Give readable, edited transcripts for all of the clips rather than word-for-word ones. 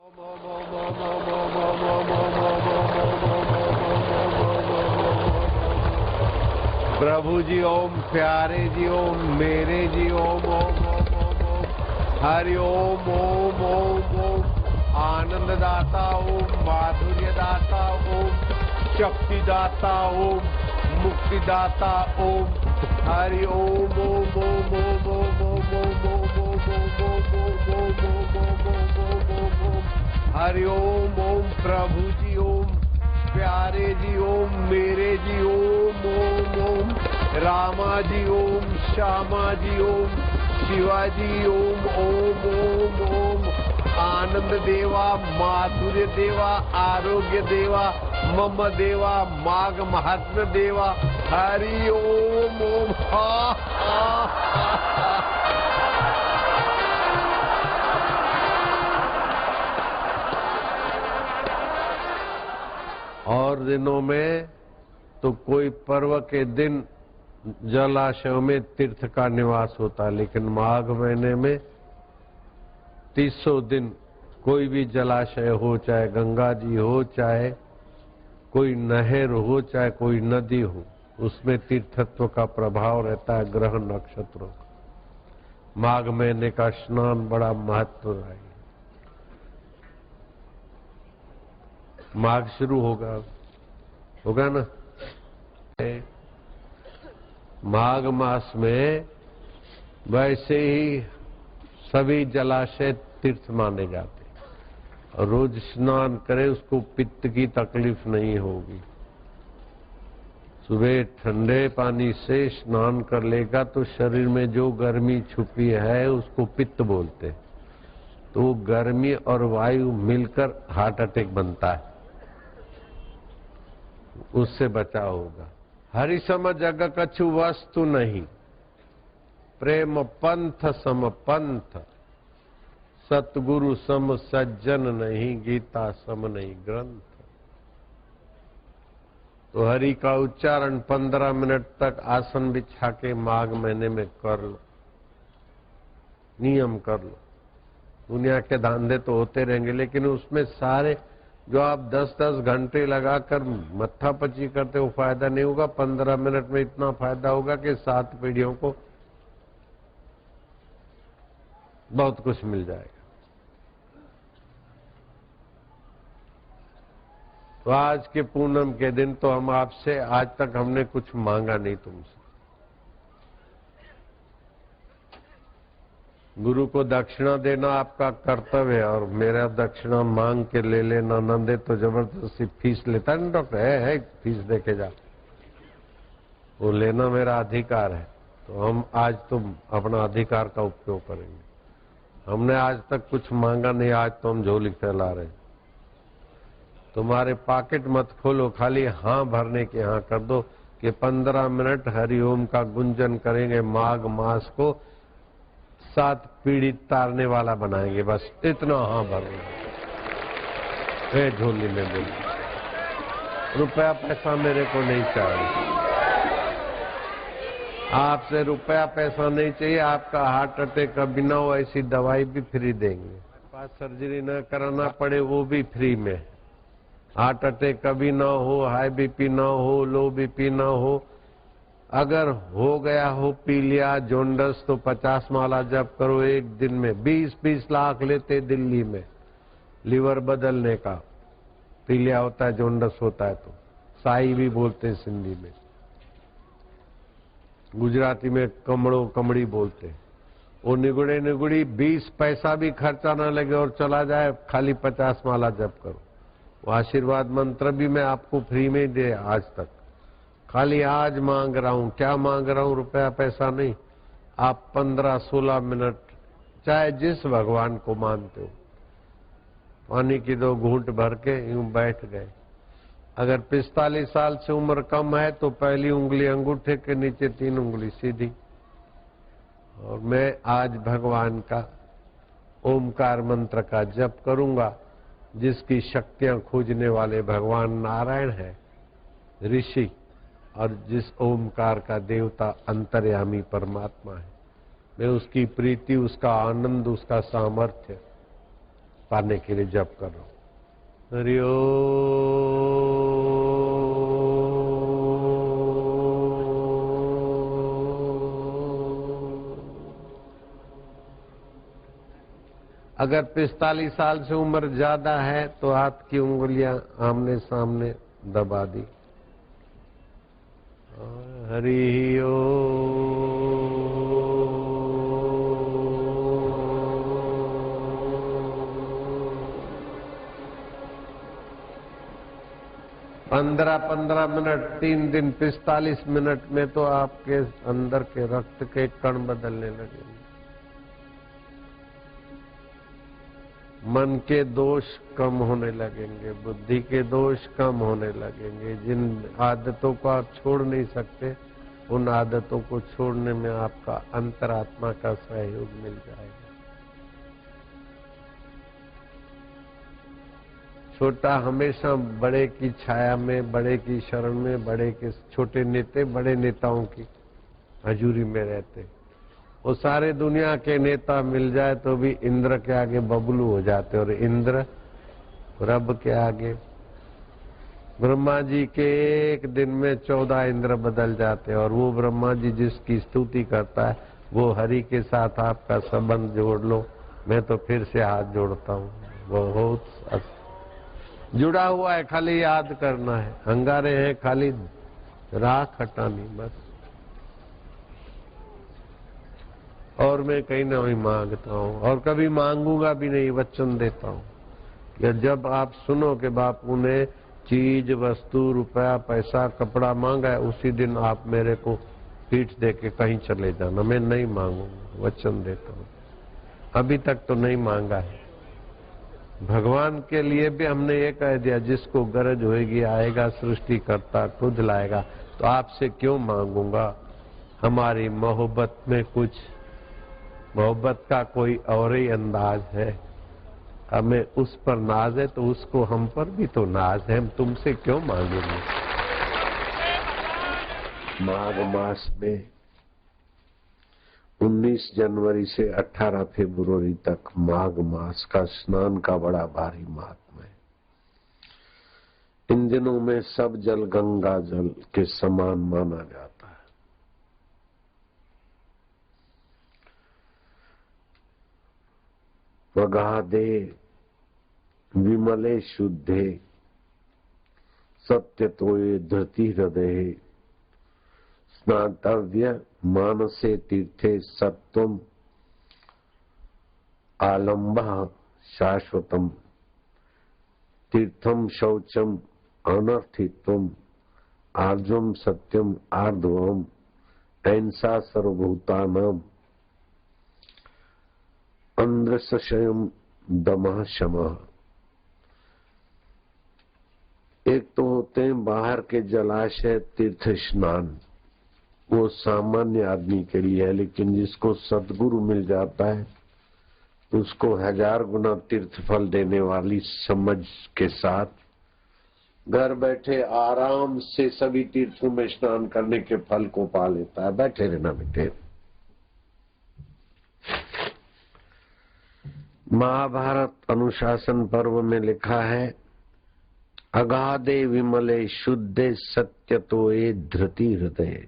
प्रभु जी ओम, प्यारे जी ओम, मेरे जी ओम ओम ओम ओम ओम, हरि ओम ओम ओम ओम, आनंद दाता ओम, माधुर्य दाता ओम, शक्ति दाता ओम, मुक्ति दाता ओम, हरि ओम ओम ओम ओम ओम ओम ओम ओम ओम ओम ओम ओम ओम ओम ओम, हरि ओम ओम, प्रभु जी ओम, प्यारे जी ओम, मेरे जी ओम ओम ओम, रामा जी ओम, श्यामा जी ओम, शिवाजी ओम ओम ओम ओम, आनंद देवा, माधुर्य देवा, आरोग्य देवा, मम देवा, माघ महात्म्य देवा, हरि ओम ओम। हा हा हा। और दिनों में तो कोई पर्व के दिन जलाशयों में तीर्थ का निवास होता है, लेकिन माघ महीने में 300 दिन कोई भी जलाशय हो, चाहे गंगा जी हो, चाहे कोई नहर हो, चाहे कोई नदी हो, उसमें तीर्थत्व का प्रभाव रहता है ग्रह नक्षत्रों का। माघ महीने का स्नान बड़ा महत्व है। माघ शुरू होगा ना। माघ मास में वैसे ही सभी जलाशय तीर्थ माने जाते हैं और रोज स्नान करे उसको पित्त की तकलीफ नहीं होगी। सुबह ठंडे पानी से स्नान कर लेगा तो शरीर में जो गर्मी छुपी है उसको पित्त बोलते हैं। तो गर्मी और वायु मिलकर हार्ट अटैक बनता है, उससे बचाव होगा। हरि सम जग कछु वस्तु नहीं, प्रेम पंथ सम पंथ, सतगुरु सम सज्जन नहीं, गीता सम नहीं ग्रंथ। तो हरि का उच्चारण 15 मिनट तक आसन बिछा के माघ महीने में कर लो, नियम कर लो। दुनिया के धंधे तो होते रहेंगे, लेकिन उसमें सारे जो आप 10-10 घंटे लगाकर मत्थापची करते हो फायदा नहीं होगा। 15 मिनट में इतना फायदा होगा कि 7 पीढ़ियों को बहुत कुछ मिल जाएगा। तो आज के पूनम के दिन तो हम आपसे, आज तक हमने कुछ मांगा नहीं तुमसे। गुरु को दक्षिणा देना आपका कर्तव्य है, और मेरा दक्षिणा मांग के ले लेना न दे तो जबरदस्ती फीस लेता है ना डॉक्टर, है फीस दे के जा, वो लेना मेरा अधिकार है। तो हम आज तो अपना अधिकार का उपयोग करेंगे। हमने आज तक कुछ मांगा नहीं, आज तो हम झोली फैला रहे हैं। तुम्हारे पॉकेट मत खोलो, खाली हाँ भरने के हाँ कर दो कि 15 मिनट हरिओम का गुंजन करेंगे। माघ मास को 7 पीढ़ी तारने वाला बनाएंगे, बस इतना हाँ भरना। झोली में बोल, रुपया पैसा मेरे को नहीं चाहिए, आपसे रुपया पैसा नहीं चाहिए। आपका हार्ट अटैक कभी ना हो ऐसी दवाई भी फ्री देंगे, पास सर्जरी न कराना पड़े वो भी फ्री में। हार्ट अटैक कभी ना हो, हाई बीपी ना हो, लो बीपी ना हो, अगर हो गया हो, पी लिया जोंडस, तो 50 माला जप करो एक दिन में। 20-20 लाख लेते दिल्ली में लीवर बदलने का, पी लिया होता है जोंडस होता है तो। साई भी बोलते हैं सिंधी में, गुजराती में कमड़ो कमड़ी बोलते हैं। वो निगुड़े निगुड़ी 20 पैसा भी खर्चा ना लगे और चला जाए, खाली 50 माला जप करो। वो आशीर्वाद मंत्र भी मैं आपको फ्री में दे आज तक। खाली आज मांग रहा हूं, क्या मांग रहा हूं, रुपया पैसा नहीं। आप 15-16 मिनट चाहे जिस भगवान को मानते हो, पानी की 2 घूंट भर के यूं बैठ गए। अगर 45 साल से उम्र कम है तो पहली उंगली अंगूठे के नीचे, 3 उंगली सीधी। और मैं आज भगवान का ओमकार मंत्र का जप करूंगा, जिसकी शक्तियां खोजने वाले भगवान नारायण है ऋषि, और जिस ओमकार का देवता अंतर्यामी परमात्मा है। मैं उसकी प्रीति, उसका आनंद, उसका सामर्थ्य पाने के लिए जप कर रहा हूं। हरि ओम। अगर 45 साल से उम्र ज्यादा है तो हाथ की उंगलियां आमने सामने दबा दी। हरि ओम। 15-15 मिनट 3 दिन 45 मिनट में तो आपके अंदर के रक्त के कण बदलने लगेंगे। मन के दोष कम होने लगेंगे, बुद्धि के दोष कम होने लगेंगे। जिन आदतों को आप छोड़ नहीं सकते उन आदतों को छोड़ने में आपका अंतरात्मा का सहयोग मिल जाएगा। छोटा हमेशा बड़े की छाया में, बड़े की शरण में, बड़े के छोटे नेता बड़े नेताओं की हजूरी में रहते। वो सारे दुनिया के नेता मिल जाए तो भी इंद्र के आगे बबलू हो जाते, और इंद्र रब के आगे। ब्रह्मा जी के एक दिन में 14 इंद्र बदल जाते, और वो ब्रह्मा जी जिसकी स्तुति करता है वो हरि के साथ आपका संबंध जोड़ लो। मैं तो फिर से हाथ जोड़ता हूँ, बहुत जुड़ा हुआ है, खाली याद करना है। अंगारे हैं, खाली राख हटानी बस। और मैं कहीं ना कहीं मांगता हूँ, और कभी मांगूंगा भी नहीं, वचन देता हूँ कि जब आप सुनो कि बापू ने चीज, वस्तु, रुपया, पैसा, कपड़ा मांगा है, उसी दिन आप मेरे को पीठ दे के कहीं चले जाना। मैं नहीं मांगूंगा, वचन देता हूँ। अभी तक तो नहीं मांगा है। भगवान के लिए भी हमने ये कह दिया, जिसको गरज होएगी आएगा, सृष्टि करता खुद लाएगा। तो आपसे क्यों मांगूंगा? हमारी मोहब्बत में कुछ, मोहब्बत का कोई और ही अंदाज है। हमें उस पर नाज है तो उसको हम पर भी तो नाज है। हम तुमसे क्यों मांगेंगे? माघ मास में 19 जनवरी से 18 फरवरी तक माघ मास का स्नान का बड़ा भारी महात्मा है। इन दिनों में सब जल गंगा जल के समान माना जाता है। वगादे विमले शुद्धे सत्य तोये धृति हृदय स्नातव्य मानसे तीर्थे सत्वम आलंब शाश्वतम तीर्थम शौचम अनर्थित्वम आर्जवम सत्यम आर्धवम अहिंसा सर्वभूतानाम अंध्रसंशयम दमः शमः। एक तो होते हैं बाहर के जलाशय तीर्थ स्नान, वो सामान्य आदमी के लिए है, लेकिन जिसको सद्गुरु मिल जाता है उसको 1000 गुना तीर्थ फल देने वाली समझ के साथ घर बैठे आराम से सभी तीर्थों में स्नान करने के फल को पा लेता है। बैठे रहना बेटे। महाभारत अनुशासन पर्व में लिखा है, अगाधे विमले शुद्धे सत्य तो ये धृति हृदय।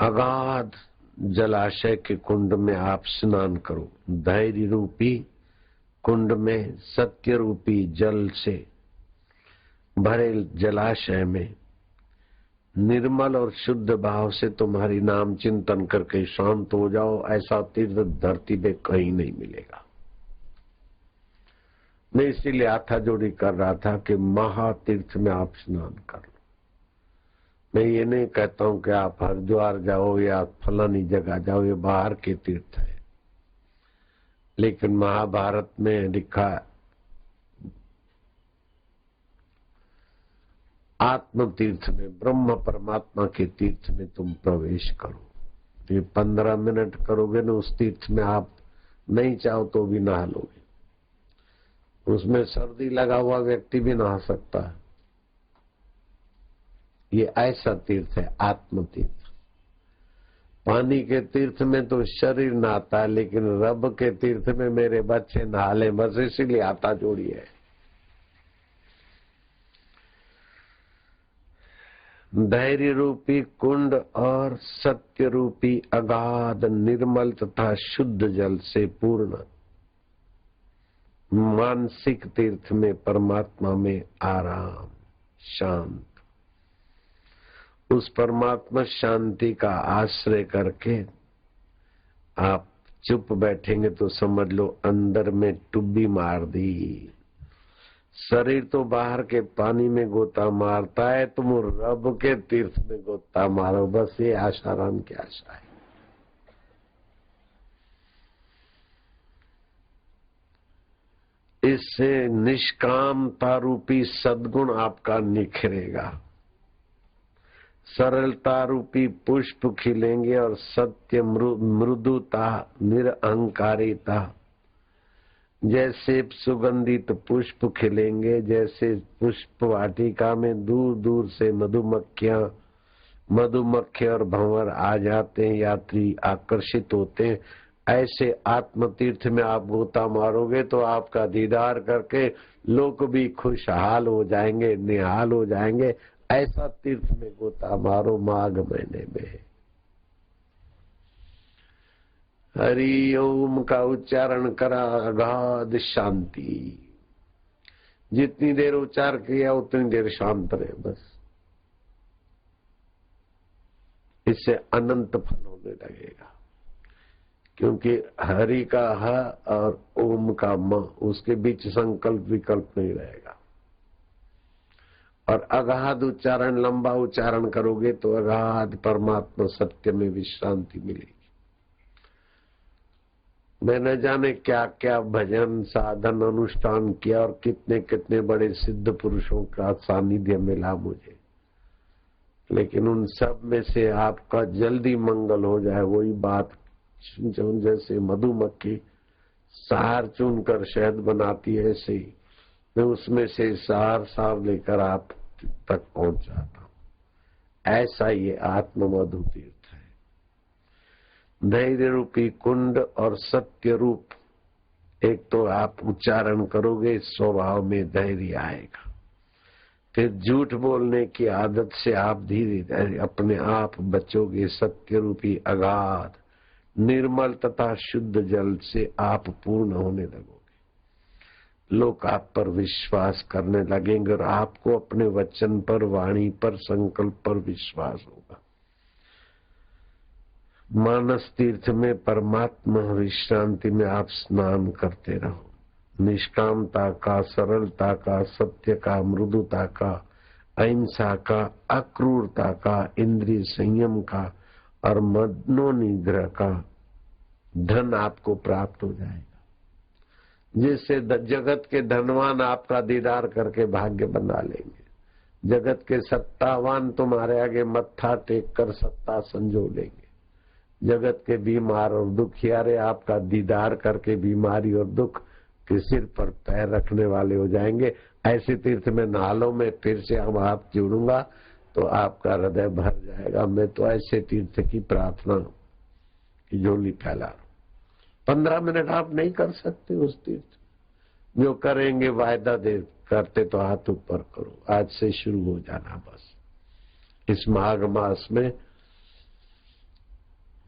अगाध जलाशय के कुंड में आप स्नान करो। धैर्य रूपी कुंड में, सत्य रूपी जल से भरे जलाशय में निर्मल और शुद्ध भाव से तुम्हारी नाम चिंतन करके शांत हो जाओ। ऐसा तीर्थ धरती पे कहीं नहीं मिलेगा। मैं इसीलिए हाथा जोड़ी कर रहा था कि महातीर्थ में आप स्नान कर लो। मैं ये नहीं कहता हूं कि आप हरिद्वार जाओ या फलानी जगह जाओ, ये बाहर के तीर्थ है। लेकिन महाभारत में लिखा आत्म तीर्थ में, ब्रह्म परमात्मा के तीर्थ में तुम प्रवेश करो। ये 15 मिनट करोगे ना उस तीर्थ में, आप नहीं चाहो तो भी नहा लोगे। उसमें सर्दी लगा हुआ व्यक्ति भी नहा सकता है। ये ऐसा तीर्थ है, आत्म तीर्थ। पानी के तीर्थ में तो शरीर नहाता है, लेकिन रब के तीर्थ में मेरे बच्चे नहा ले, बस इसीलिए आता जोड़ी है। धैर्य रूपी कुंड और सत्य रूपी अगाध निर्मल तथा शुद्ध जल से पूर्ण मानसिक तीर्थ में परमात्मा में आराम शांत, उस परमात्मा शांति का आश्रय करके आप चुप बैठेंगे तो समझ लो अंदर में टुब्बी मार दी। शरीर तो बाहर के पानी में गोता मारता है, तुम रब के तीर्थ में गोता मारो, बस ये आशाराम की आशा है। इससे निष्कामता रूपी सद्गुण आपका निखरेगा, सरलता रूपी पुष्प खिलेंगे और सत्य मृदुता निरअहंकारिता जैसे सुगंधित पुष्प खिलेंगे, जैसे पुष्प वाटिका में दूर दूर से मधुमक्खी और भंवर आ जाते हैं, यात्री आकर्षित होते हैं, ऐसे आत्म तीर्थ में आप गोता मारोगे तो आपका दीदार करके लोग भी खुशहाल हो जाएंगे, निहाल हो जाएंगे। ऐसा तीर्थ में गोता मारो माघ महीने में। हरि ओम का उच्चारण करा, अगाध शांति। जितनी देर उच्चार किया उतनी देर शांत रहे, बस इससे अनंत फल होने लगेगा। क्योंकि हरि का ह और ओम का म, उसके बीच संकल्प विकल्प नहीं रहेगा। और अगाध उच्चारण, लंबा उच्चारण करोगे तो अगाध परमात्मा सत्य में विश्रांति मिलेगी। मैं न जाने क्या क्या भजन साधन अनुष्ठान किया और कितने कितने बड़े सिद्ध पुरुषों का सानिध्य मिला मुझे, लेकिन उन सब में से आपका जल्दी मंगल हो जाए वही बात। जैसे मधुमक्खी सार चुनकर शहद बनाती है, ऐसे ही मैं उसमें से सार लेकर आप तक पहुंच जाता हूं। ऐसा ये आत्म मधु तीर्थ है। धैर्य रूपी कुंड और सत्य रूप, एक तो आप उच्चारण करोगे स्वभाव में धैर्य आएगा, फिर झूठ बोलने की आदत से आप धीरे धीरे अपने आप बचोगे। सत्य रूपी अगाध निर्मल तथा शुद्ध जल से आप पूर्ण होने लगोगे। लोग आप पर विश्वास करने लगेंगे और आपको अपने वचन पर, वाणी पर, संकल्प पर विश्वास होगा। मानस तीर्थ में परमात्मा विश्रांति में आप स्नान करते रहो। निष्कामता का, सरलता का, सत्य का, मृदुता का, अहिंसा का, अक्रूरता का, इंद्रिय संयम का और मनोनिग्रह का धन आपको प्राप्त हो जाएगा, जिससे जगत के धनवान आपका दीदार करके भाग्य बना लेंगे। जगत के सत्तावान तुम्हारे आगे मत्था टेक कर सत्ता संजो लेंगे। जगत के बीमार और दुखियारे आपका दीदार करके बीमारी और दुख के सिर पर पैर रखने वाले हो जाएंगे। ऐसे तीर्थ में नालों में फिर से हम आप जुड़ूंगा तो आपका हृदय भर जाएगा। मैं तो ऐसे तीर्थ की प्रार्थना की झोली फैला रहा हूं। 15 मिनट आप नहीं कर सकते उस तीर्थ, जो करेंगे वायदा दे करते तो हाथ ऊपर करो, आज से शुरू हो जाना। बस इस माघ मास में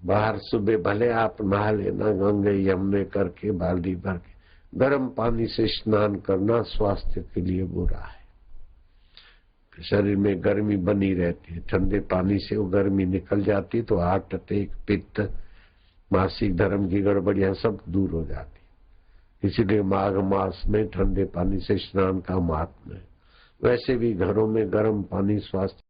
बाहर सुबह भले आप नहा लेना, गंगे यमुने करके बाल्टी भर के। गर्म पानी से स्नान करना स्वास्थ्य के लिए बुरा है, शरीर में गर्मी बनी रहती है। ठंडे पानी से वो गर्मी निकल जाती तो हार्ट अटैक, पित्त, मासिक धर्म की गड़बड़ियां सब दूर हो जाती। इसीलिए माघ मास में ठंडे पानी से स्नान का महात्म्य है। वैसे भी घरों में गर्म पानी स्वास्थ्य